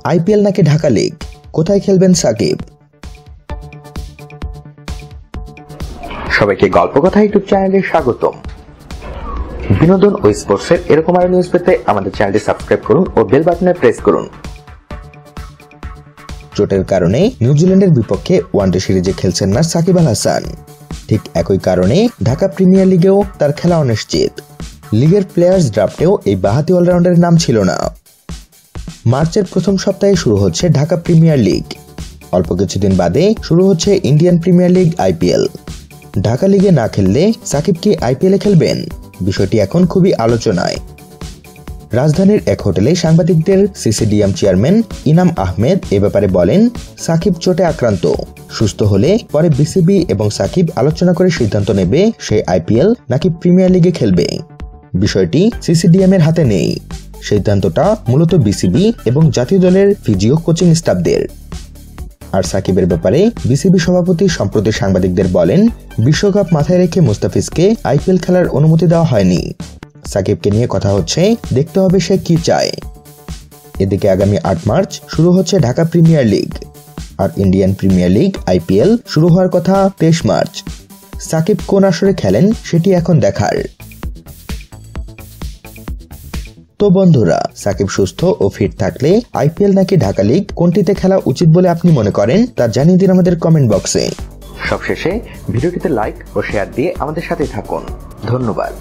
IPL নাকি Dhaka league, কোথায় খেলবেন সাকিব? সবাইকে গল্প কথা ইউটিউব চ্যানেলে স্বাগতম। বিনোদন ও স্পোর্টসের এরকম আরো নিউজ পেতে আমাদের চ্যানেলটি সাবস্ক্রাইব করুন ও বেল বাটনে প্রেস করুন। চোটের কারণে নিউজিল্যান্ডের বিপক্ষে ওয়ানডে সিরিজে খেলছেন না সাকিব আল হাসান। ঠিক একই কারণে ঢাকা প্রিমিয়ার লিগেও তার খেলা অনিশ্চিত। লিগের প্লেয়ার্স ড্রাফটেও এই বাঁহাতি অলরাউন্ডারের নাম ছিল না। মার্চের প্রথম সপ্তাহে শুরু হচ্ছে ঢাকা প্রিমিয়ার লিগ। অল্প কিছুদিন বাদে শুরু হচ্ছে Indian premier league IPL. Dhaka লিগে না খেললে সাকিব কি আইপিএলে খেলবেন? বিষয়টি এখন খুবই আলোচনায়। রাজধানীর এক হোটেলে সাংবাদিকদের সিসিডিএম চেয়ারম্যান ইনাম আহমেদ এ ব্যাপারে বলেন, সাকিব চোটে আক্রান্ত, সুস্থ হলে পরে বিসিবি এবং সাকিব আলোচনা করে সিদ্ধান্ত নেবে সে আইপিএল নাকি প্রিমিয়ার লিগে খেলবে। বিষয়টি সিসিডিএম এর হাতে নেই। সিদ্ধান্তটা মূলত বিসিবি এবং জাতীয় দলের ফিজিও কোচিং স্টাফদের। আর সাকিবের ব্যাপারে বিসিবি সভাপতি সম্প্রতি সাংবাদিকদের বলেন, বিশ্বকাপ মাথায় রেখে মুস্তাফিজকে আইপিএল খেলার অনুমতি দেওয়া হয়নি। সাকিবকে নিয়ে কথা হচ্ছে, দেখতে হবে সে কি চায়। এদিকে আগামী 8 মার্চ শুরু হচ্ছে ঢাকা প্রিমিয়ার লিগ, আর ইন্ডিয়ান প্রিমিয়ার লিগ আইপিএল শুরু হওয়ার কথা 23 মার্চ। সাকিব কোন আসরে খেলেন সেটি এখন দেখার। তো বন্ধুরা, সাকিব সুস্থ ও ফিট থাকলে আইপিএল নাকি ঢাকা লিগ কোনটিতে খেলা উচিত বলে আপনি মনে করেন তা জানিয়ে দিন আমাদের কমেন্ট বক্সে। সবশেষে ভিডিওটিতে লাইক ও শেয়ার দিয়ে আমাদের সাথে থাকুন। ধন্যবাদ।